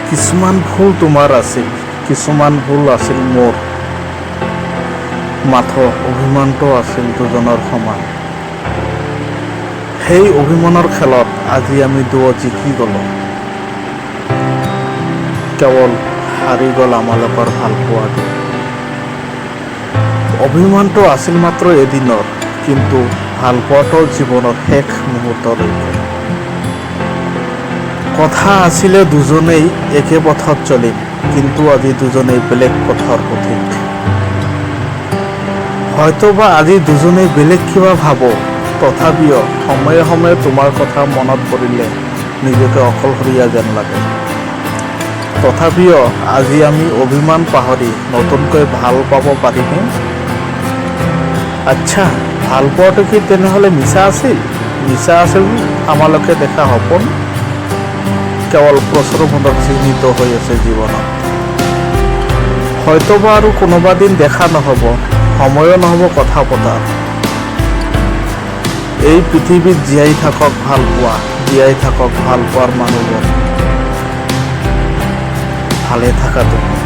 কিছুমান ভুল তোমাৰ আছিল, কিছুমান ভুল আছিল মোৰ। মাথো অভিমানটো আছিল দুজনৰ সমান। সেই অভিমানৰ খেলত আজি আমি দুয়ো জিকি গলো। কেৱল হাৰি গ'ল আমালোকৰ ভাল পোৱাটো। অভিমানটো আছিল মাত্ৰ এদিনৰ, কিন্তু ভাল পোৱাটো জীৱনৰ শেষ মুহূৰ্তলৈকে। কথা আছিলে দুজনেই একে পথত চলিম, কিন্তু আজি দুজনেই বেলেগ পথৰ পথিক। হয়তোবা আজি দুজনেই বেলেগ কিবা ভাবোঁ, তথাপিও সময়ে সময়ে তোমাৰ কথা মনত পৰিলে নিজকে অকলশৰীয়া যেন লাগে। তথাপিও আজি আমি অভিমান পাহৰি নতুনকৈ ভাল পাব পাৰিমনে? আচ্ছা, ভাল পোৱাটো কি তেনেহ'লে মিছা আছিল? মিছা আছিল আমালোকে দেখা সপোন, কেৱল প্ৰশ্নবোধত চিহ্নিত হৈ আছে জীৱনত। হয়তোবা আৰু কোনোবা দিন দেখা নহ'ব, সময়ো নহ'ব কথা পতাৰ। এই পৃথিৱীত জীয়াই থাকক ভাল পোৱা, জীয়াই থাকক ভাল পোৱাৰ মানুহবোৰ। ভালে থাকা তুমি।